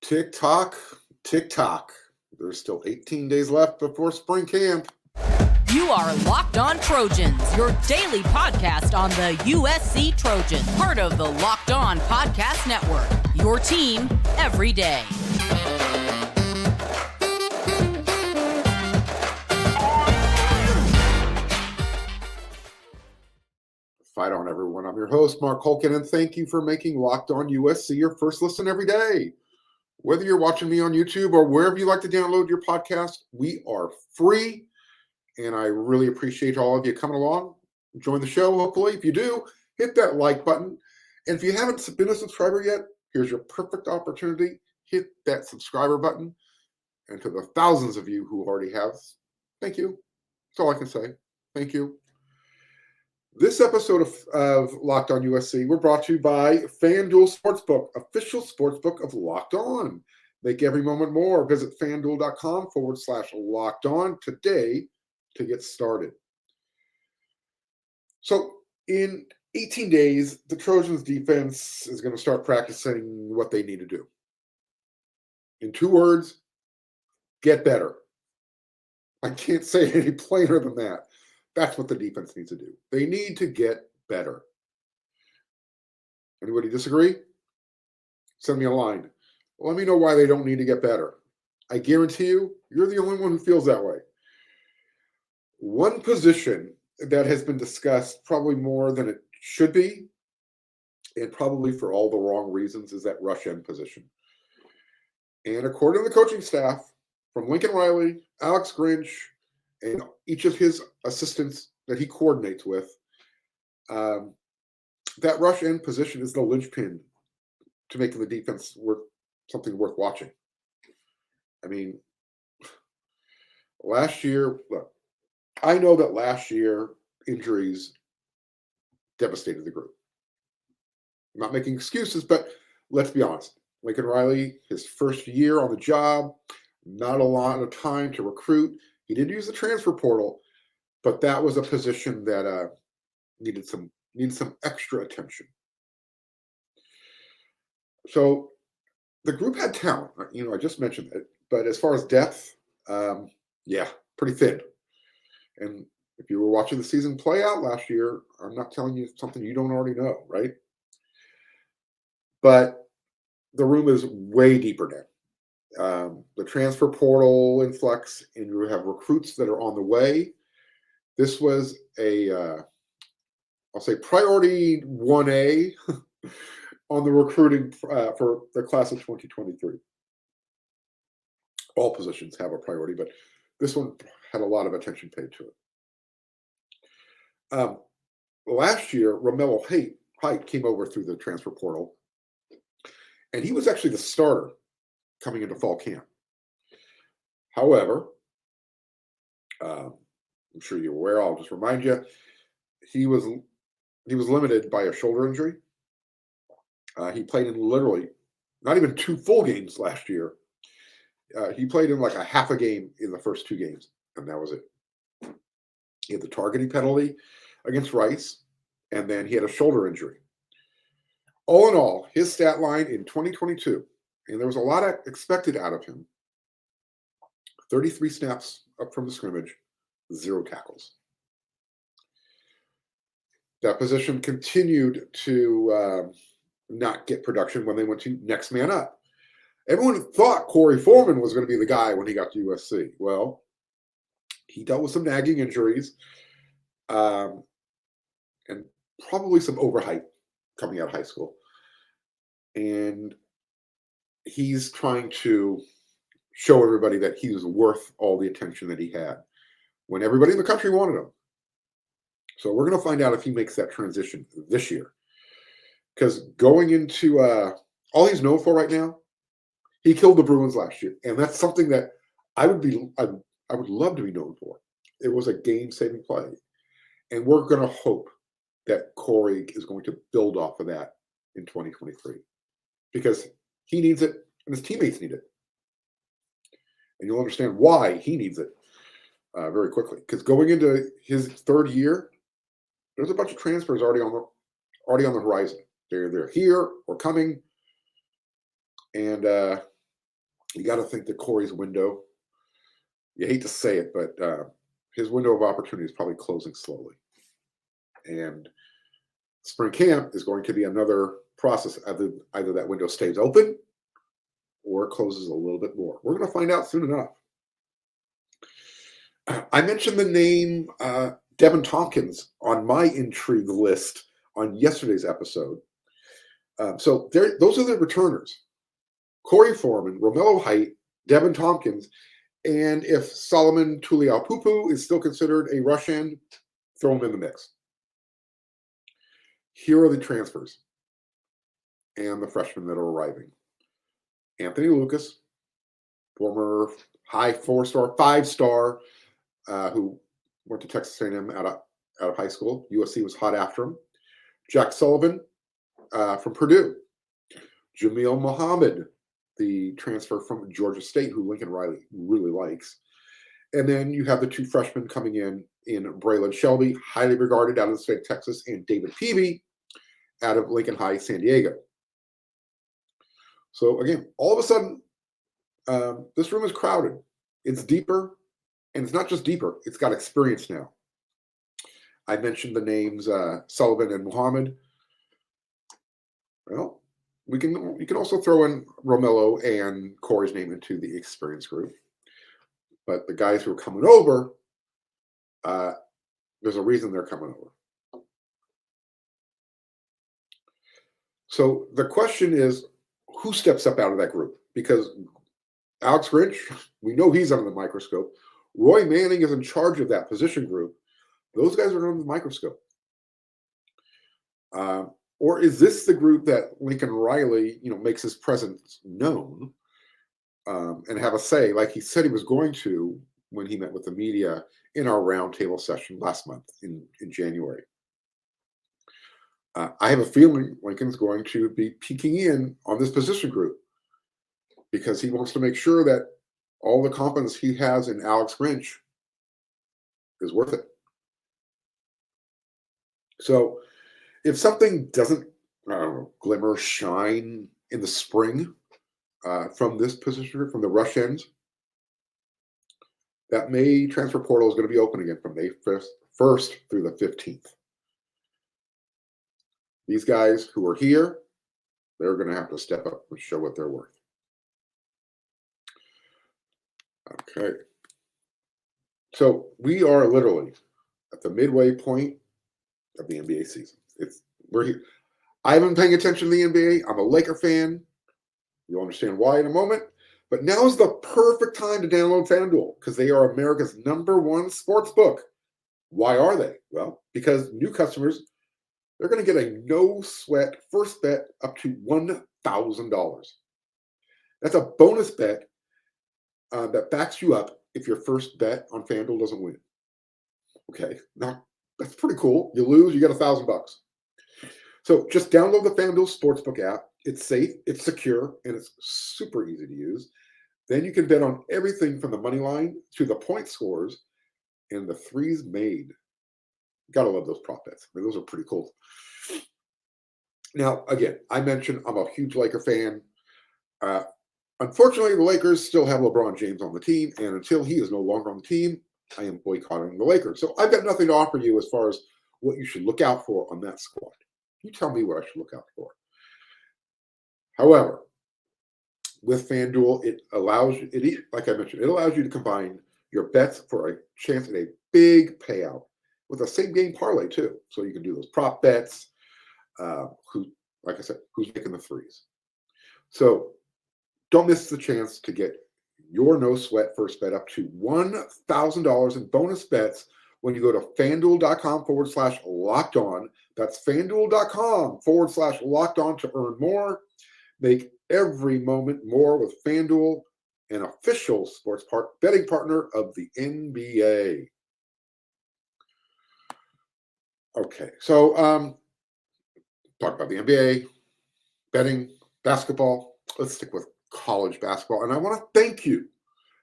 Tick tock, tick tock. There's still 18 days left before spring camp. You are Locked On Trojans, your daily podcast on the USC Trojans, part of the Locked On Podcast Network, your team every day. Fight on, everyone. I'm your host, Marc, and thank you for making Locked On USC your first listen every day. Whether you're watching me on YouTube or wherever you like to download your podcast, we are free, and I really appreciate all of you coming along. Join the show, hopefully. If you do, hit that like button. And if you haven't been a subscriber yet, here's your perfect opportunity. Hit that subscriber button. And to the thousands of you who already have, thank you. That's all I can say. Thank you. This episode of Locked On USC, we're brought to you by FanDuel Sportsbook, official sportsbook of Locked On. Make every moment more. Visit FanDuel.com/Locked On today to get started. So in 18 days, the Trojans defense is going to start practicing what they need to do. In 2 words, get better. I can't say it any plainer than that. That's what the defense needs to do. They need to get better. Anybody disagree? Send me a line. Let me know why they don't need to get better. I guarantee you, you're the only one who feels that way. One position that has been discussed probably more than it should be, and probably for all the wrong reasons, is that rush end position. And according to the coaching staff, from Lincoln Riley, Alex Grinch, and each of his assistants that he coordinates with, that rush end position is the linchpin to making the defense something worth watching. I mean, last year, look, I know that last year injuries devastated the group. I'm not making excuses, but let's be honest. Lincoln Riley, his first year on the job, not a lot of time to recruit. He did use the transfer portal, but that was a position that needed some extra attention. So the group had talent. I just mentioned it, but as far as depth, pretty thin. And if you were watching the season play out last year, I'm not telling you something you don't already know, right? But the room is way deeper now. The transfer portal influx, and you have recruits that are on the way. This was I'll say priority 1A on the recruiting for the class of 2023. All positions have a priority, but this one had a lot of attention paid to it. Last year, Romello Height came over through the transfer portal, and he was actually the starter coming into fall camp. However, I'm sure you're aware, I'll just remind you, he was limited by a shoulder injury. He played in literally not even 2 full games last year. He played in like a half a game in the first 2 games, and that was it. He had the targeting penalty against Rice, and then he had a shoulder injury. All in all, his stat line in 2022, and there was a lot expected out of him. 33 snaps up from the scrimmage, 0 tackles. That position continued to not get production when they went to next man up. Everyone thought Corey Foreman was going to be the guy when he got to USC. Well, he dealt with some nagging injuries and probably some overhype coming out of high school. And he's trying to show everybody that he was worth all the attention that he had when everybody in the country wanted him. So we're going to find out if he makes that transition this year. Because going into all he's known for right now, he killed the Bruins last year. And that's something that I would love to be known for. It was a game-saving play. And we're going to hope that Corey is going to build off of that in 2023. Because he needs it, and his teammates need it. And you'll understand why he needs it very quickly. Because going into his 3rd year, there's a bunch of transfers already on the horizon. They're here or coming, and You got to think that Corey's window, you hate to say it, but his window of opportunity is probably closing slowly. And spring camp is going to be another process. Either that window stays open or it closes a little bit more. We're going to find out soon enough. I mentioned the name Devin Tompkins on my intrigue list on yesterday's episode. So those are the returners. Corey Foreman, Romello Height, Devin Tompkins, and if Solomon Tuliaupupu is still considered a rush end, throw him in the mix. Here are the transfers and the freshmen that are arriving. Anthony Lucas, former high 4-star, 5-star, who went to Texas A&M out of high school. USC was hot after him. Jack Sullivan from Purdue. Jamil Muhammad, the transfer from Georgia State, who Lincoln Riley really likes. And then you have the two freshmen coming in Braylon Shelby, highly regarded out of the state of Texas, and David Peavy out of Lincoln High, San Diego. So again, all of a sudden, this room is crowded. It's deeper, and it's not just deeper, it's got experience now. I mentioned the names Sullivan and Muhammad. Well, you can also throw in Romello and Corey's name into the experience group. But the guys who are coming over, there's a reason they're coming over. So the question is, who steps up out of that group? Because Alex Grinch, we know he's under the microscope. Roy Manning is in charge of that position group. Those guys are under the microscope. Or is this the group that Lincoln Riley, makes his presence known and have a say, like he said he was going to when he met with the media in our roundtable session last month in January? I have a feeling Lincoln's going to be peeking in on this position group because he wants to make sure that all the confidence he has in Alex Grinch is worth it. So if something doesn't glimmer, shine in the spring from this position group, from the rush ends, that May transfer portal is going to be open again from May 1st through the 15th. These guys who are here, they're going to have to step up and show what they're worth. Okay. So we are literally at the midway point of the NBA season. We're here. I haven't been paying attention to the NBA. I'm a Laker fan. You'll understand why in a moment. But now is the perfect time to download FanDuel because they are America's #1 sports book. Why are they? Well, because new customers, they're going to get a no-sweat first bet up to $1,000. That's a bonus bet that backs you up if your first bet on FanDuel doesn't win. Okay, now that's pretty cool. You lose, you get $1,000. So just download the FanDuel Sportsbook app. It's safe, it's secure, and it's super easy to use. Then you can bet on everything from the money line to the point scores and the threes made. Gotta love those prop bets. I mean, those are pretty cool. Now, again, I mentioned I'm a huge Laker fan. Unfortunately, the Lakers still have LeBron James on the team, and until he is no longer on the team, I am boycotting the Lakers. So I've got nothing to offer you as far as what you should look out for on that squad. You tell me what I should look out for. However, with FanDuel, it allows you, like I mentioned, it allows you to combine your bets for a chance at a big payout with a same game parlay too. So you can do those prop bets. Like I said, who's making the threes? So don't miss the chance to get your no sweat first bet up to $1,000 in bonus bets when you go to FanDuel.com/locked-on. That's FanDuel.com/locked-on to earn more. Make every moment more with FanDuel, an official sports betting partner of the NBA. Okay, so talk about the NBA, betting, basketball. Let's stick with college basketball. And I want to thank you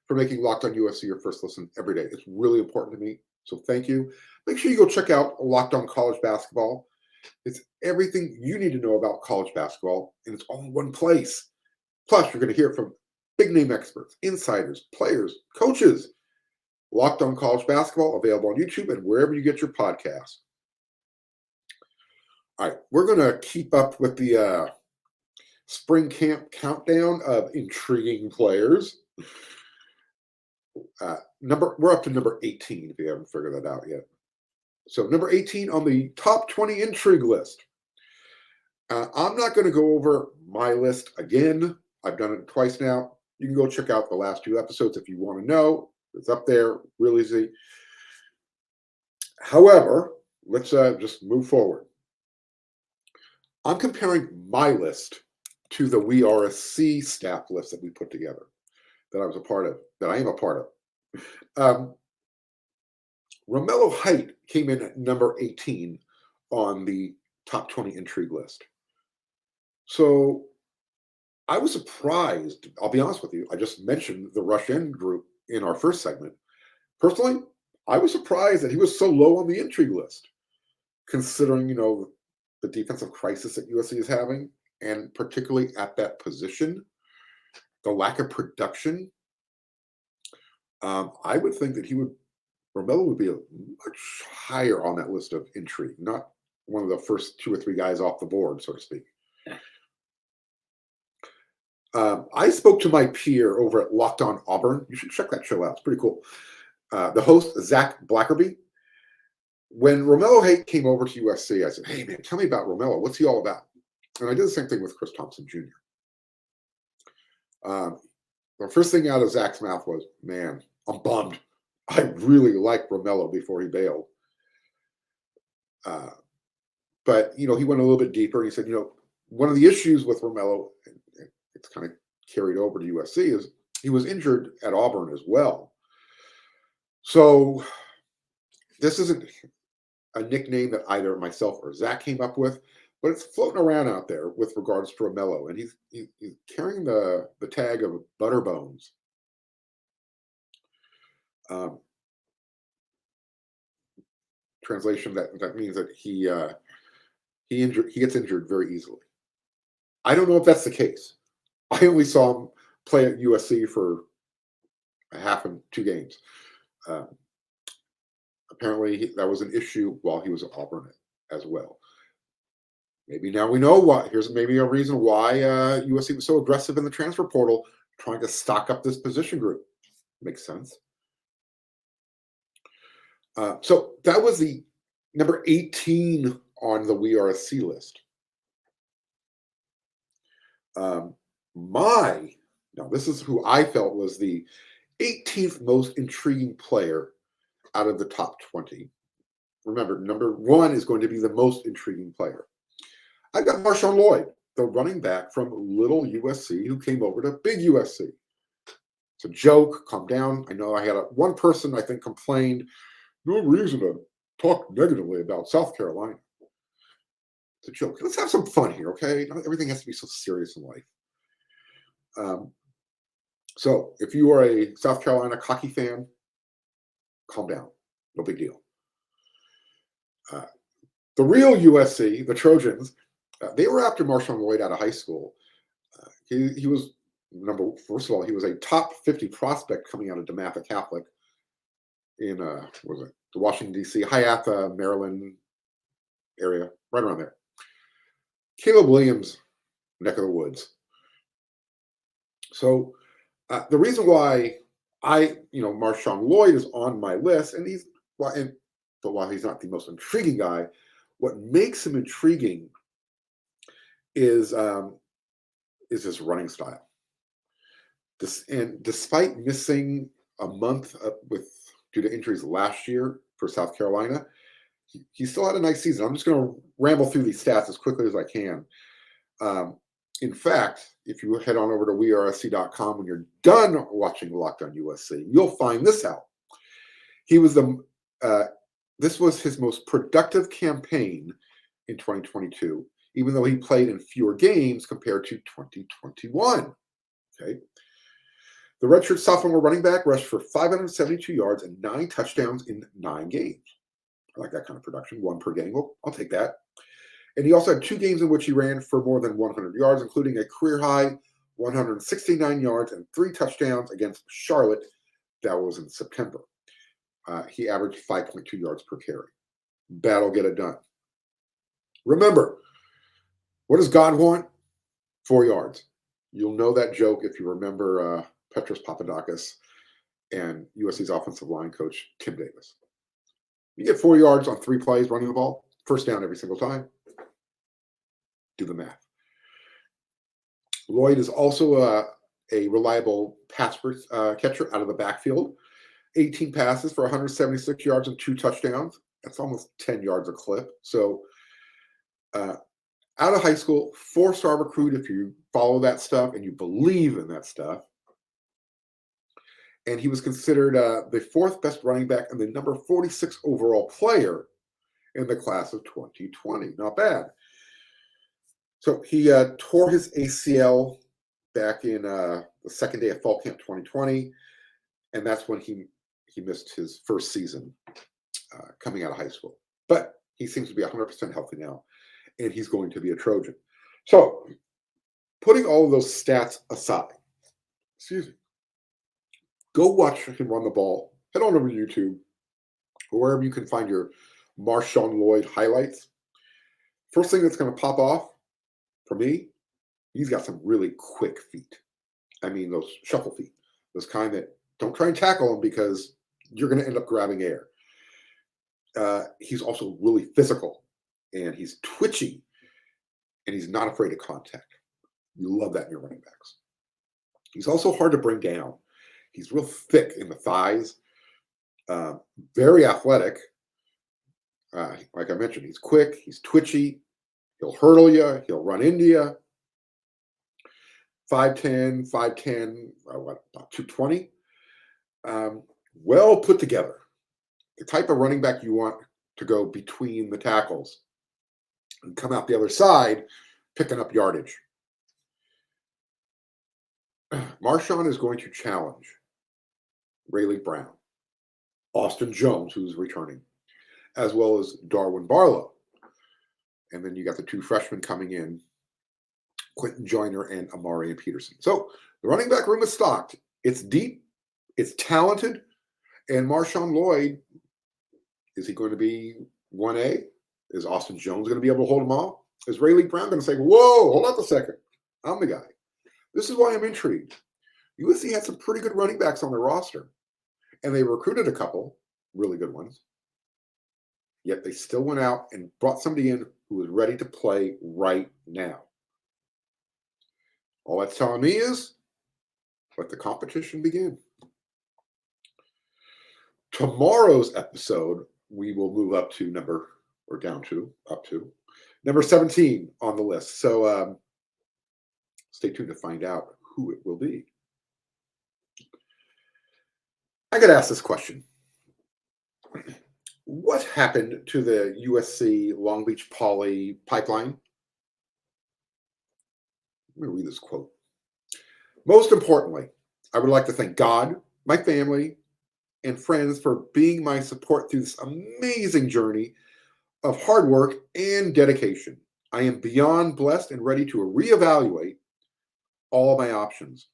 for making Locked On USC your first listen every day. It's really important to me. So thank you. Make sure you go check out Locked On College Basketball. It's everything you need to know about college basketball, and it's all in one place. Plus, you're going to hear from Big name experts, insiders, players, coaches. Locked On College Basketball, available on YouTube and wherever you get your podcasts. All right, we're going to keep up with the spring camp countdown of intriguing players. We're up to number 18, if you haven't figured that out yet. So number 18 on the top 20 intrigue list. I'm not going to go over my list again. I've done it twice now. You can go check out the last 2 episodes if you want to know. It's up there, real easy. However, let's just move forward. I'm comparing my list to the We Are a C staff list that we put together, that I was a part of, that I am a part of. Romello Height came in at number 18 on the top 20 intrigue list. So I was surprised. I'll be honest with you. I just mentioned the Rush End group in our first segment. Personally, I was surprised that he was so low on the intrigue list, considering, the defensive crisis that USC is having, and particularly at that position, the lack of production. I would think that Romello would be much higher on that list of intrigue, not one of the first 2 or 3 guys off the board, so to speak. I spoke to my peer over at Locked On Auburn. You should check that show out. It's pretty cool. The host, Zach Blackerby. When Romello Height came over to USC, I said, hey, man, tell me about Romello. What's he all about? And I did the same thing with Chris Thompson Jr. The first thing out of Zach's mouth was, man, I'm bummed. I really liked Romello before he bailed. But, he went a little bit deeper. And he said, one of the issues with Romello, it's kind of carried over to USC, is he was injured at Auburn as well. So this isn't a nickname that either myself or Zach came up with, but it's floating around out there with regards to Romello, and he's carrying the tag of Butterbones. Translation that means that he gets injured very easily. I don't know if that's the case. I only saw him play at USC for a half and 2 games. Apparently, that was an issue while he was at Auburn as well. Maybe now we know why. Here's maybe a reason why USC was so aggressive in the transfer portal, trying to stock up this position group. Makes sense. So that was the number 18 on the We Are a C list. Now this is who I felt was the 18th most intriguing player out of the top 20. Remember, number 1 is going to be the most intriguing player. I've got Marshawn Lloyd, the running back from little USC who came over to big USC. It's a joke. Calm down. I know I had one person, I think, complained, no reason to talk negatively about South Carolina. It's a joke. Let's have some fun here, okay? Not everything has to be so serious in life. So if you are a South Carolina hockey fan, calm down. No big deal. The real USC, the Trojans, they were after Marshawn Lloyd out of high school. He was first of all, he was a top 50 prospect coming out of DeMatha Catholic in the Washington, D.C., Hiawatha, Maryland area, right around there. Caleb Williams, neck of the woods. So the reason why Marshawn Lloyd is on my list, but while he's not the most intriguing guy, what makes him intriguing is his running style. And despite missing a month due to injuries last year for South Carolina, he still had a nice season. I'm just going to ramble through these stats as quickly as I can. In fact, if you head on over to wearesc.com when you're done watching Locked On USC, you'll find this out. He was this was his most productive campaign in 2022, even though he played in fewer games compared to 2021. Okay. The redshirt sophomore running back rushed for 572 yards and 9 touchdowns in 9 games. I like that kind of production, 1 per game. Well, I'll take that. And he also had 2 games in which he ran for more than 100 yards, including a career-high 169 yards and 3 touchdowns against Charlotte. That was in September. He averaged 5.2 yards per carry. That'll get it done. Remember, what does God want? 4 yards. You'll know that joke if you remember Petros Papadakis and USC's offensive line coach, Tim Davis. You get 4 yards on 3 plays running the ball, first down every single time. Do the math. Lloyd is also a reliable pass catcher out of the backfield. 18 passes for 176 yards and 2 touchdowns. That's almost 10 yards a clip. So out of high school, 4-star recruit if you follow that stuff and you believe in that stuff. And he was considered the 4th best running back and the number 46 overall player in the class of 2020. Not bad. So he tore his ACL back in the second day of fall camp 2020, and that's when he missed his first season coming out of high school. But he seems to be 100% healthy now, and he's going to be a Trojan. So putting all of those stats aside, go watch him run the ball. Head on over to YouTube or wherever you can find your Marshawn Lloyd highlights. First thing that's going to pop off for me, he's got some really quick feet. I mean, those shuffle feet, those kind that don't try and tackle him because you're going to end up grabbing air. He's also really physical, and he's twitchy, and he's not afraid of contact. You love that in your running backs. He's also hard to bring down. He's real thick in the thighs, very athletic. Like I mentioned, he's quick, he's twitchy, he'll hurdle you, he'll run into you. 5'10", about 220. Well put together. The type of running back you want to go between the tackles and come out the other side, picking up yardage. Marshawn is going to challenge Rayleigh Brown, Austin Jones, who's returning, as well as Darwin Barlow. And then you got the 2 freshmen coming in, Quentin Joyner and Amari and Peterson. So the running back room is stocked. It's deep. It's talented. And Marshawn Lloyd, is he going to be 1A? Is Austin Jones going to be able to hold him off? Is Rayleigh Brown going to say, whoa, hold on a second. I'm the guy. This is why I'm intrigued. USC had some pretty good running backs on their roster, and they recruited a couple really good ones. Yet they still went out and brought somebody in who was ready to play right now. All that's telling me is let the competition begin. Tomorrow's episode, we will move up to number 17 on the list. So stay tuned to find out who it will be. I got to ask this question. What happened to the USC Long Beach Poly pipeline? Let me read this quote. Most importantly, I would like to thank God, my family, and friends for being my support through this amazing journey of hard work and dedication. I am beyond blessed and ready to reevaluate all my options.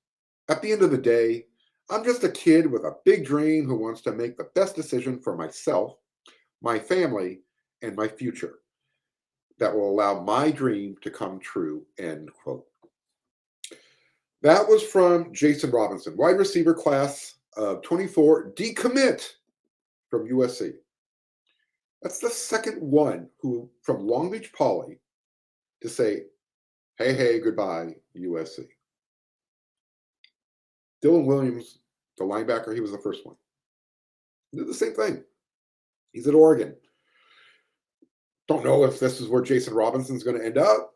At the end of the day, I'm just a kid with a big dream who wants to make the best decision for myself, my family, and my future that will allow my dream to come true, end quote. That was from Jason Robinson, wide receiver class of 24, decommit from USC. That's the second one who from Long Beach Poly to say, hey, goodbye, USC. Dylan Williams, the linebacker, he was the first one. He did the same thing. He's at Oregon. Don't know if this is where Jason Robinson's going to end up,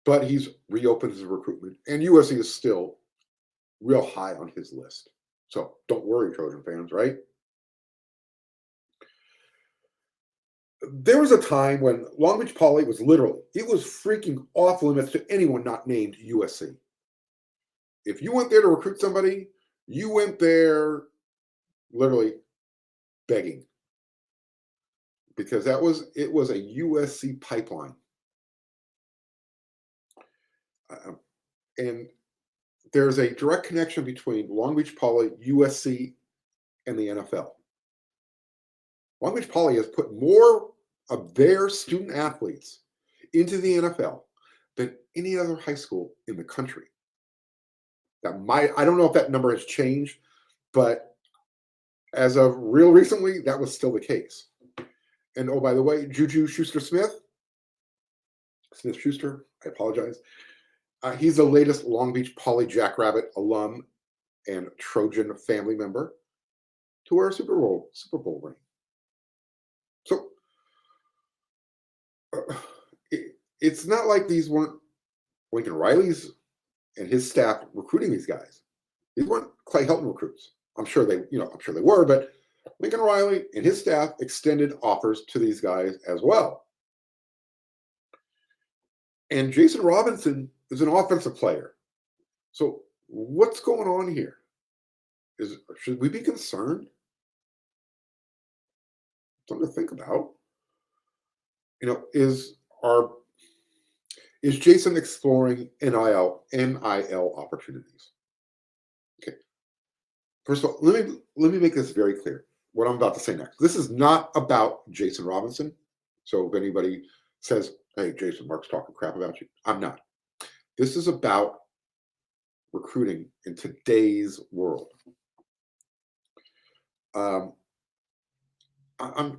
but he's reopened his recruitment, and USC is still real high on his list. So don't worry, Trojan fans, right? There was a time when Long Beach Poly was literally, it was freaking off limits to anyone not named USC. If you went there to recruit somebody, you went there literally begging. Because it was a USC pipeline. And there's a direct connection between Long Beach Poly, USC, and the NFL. Long Beach Poly has put more of their student athletes into the NFL than any other high school in the country. I don't know if that number has changed, but as of real recently, that was still the case. And oh, by the way, Juju Schuster-Smith, Smith-Schuster, I apologize. He's the latest Long Beach Poly Jackrabbit alum and Trojan family member to wear a Super Bowl ring. So it's not like these weren't Lincoln Riley's and his staff recruiting these guys. These weren't Clay Helton recruits. I'm sure they were, but Lincoln Riley and his staff extended offers to these guys as well. And Jason Robinson is an offensive player. So what's going on here? Should we be concerned? Something to think about. Is Jason exploring NIL opportunities? Okay. First of all, let me make this very clear. What I'm about to say next. This is not about Jason Robinson. So if anybody says, "Hey, Jason, Marc's talking crap about you," I'm not. This is about recruiting in today's world. I'm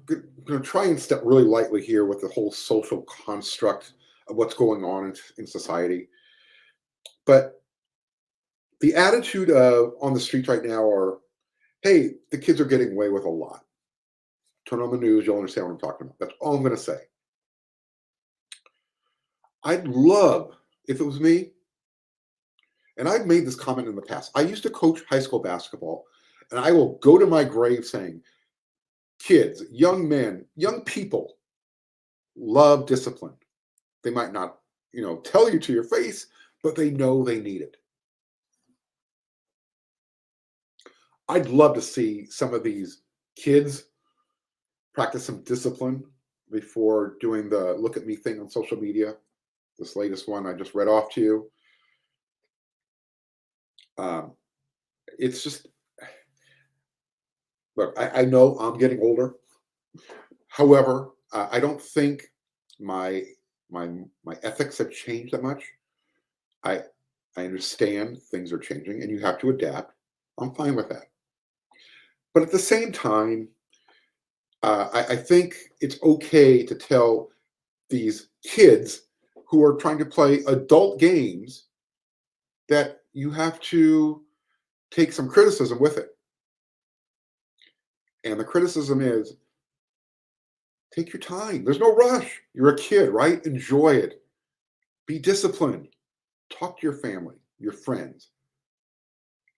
going to try and step really lightly here with the whole social construct of what's going on in society. But the attitude on the streets right now are, hey, the kids are getting away with a lot. Turn on the news, you'll understand what I'm talking about. That's all I'm going to say. I'd love, if it was me, and I've made this comment in the past, I used to coach high school basketball, and I will go to my grave saying, kids, young men, young people love discipline. They might not, tell you to your face, but they know they need it. I'd love to see some of these kids practice some discipline before doing the look at me thing on social media. This latest one I just read off to you. It's just, look, I know I'm getting older. However, I don't think my ethics have changed that much. I understand things are changing and you have to adapt. I'm fine with that. But at the same time, I think it's okay to tell these kids who are trying to play adult games that you have to take some criticism with it. And the criticism is, take your time. There's no rush. You're a kid, right? Enjoy it. Be disciplined. Talk to your family, your friends.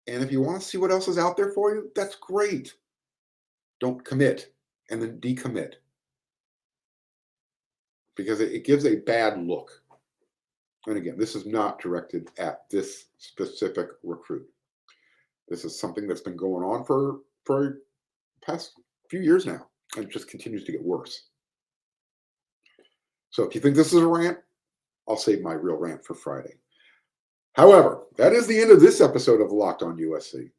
And if you want to see what else is out there for you, that's great. Don't commit and then decommit, because it gives a bad look. And again, this is not directed at this specific recruit. This is something that's been going on for the past few years now, and it just continues to get worse. So if you think this is a rant, I'll save my real rant for Friday. However, that is the end of this episode of Locked On USC.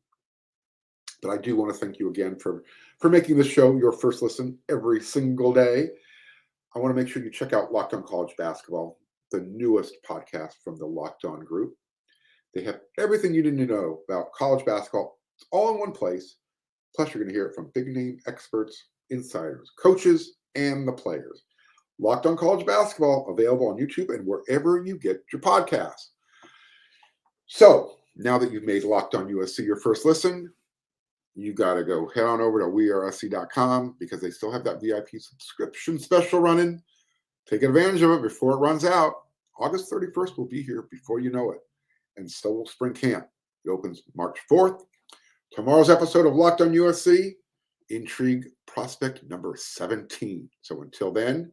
But I do want to thank you again for making this show your first listen every single day. I want to make sure you check out Locked On College Basketball, the newest podcast from the Locked On group. They have everything you need to know about college basketball. It's all in one place. Plus, you're going to hear it from big-name experts, insiders, coaches, and the players. Locked On College Basketball, available on YouTube and wherever you get your podcasts. So, now that you've made Locked On USC your first listen, you got to go head on over to weareusc.com, because they still have that VIP subscription special running. Take advantage of it before it runs out. August 31st will be here before you know it. And so will spring camp. It opens March 4th. Tomorrow's episode of Locked On USC, Intrigue Prospect number 17. So until then,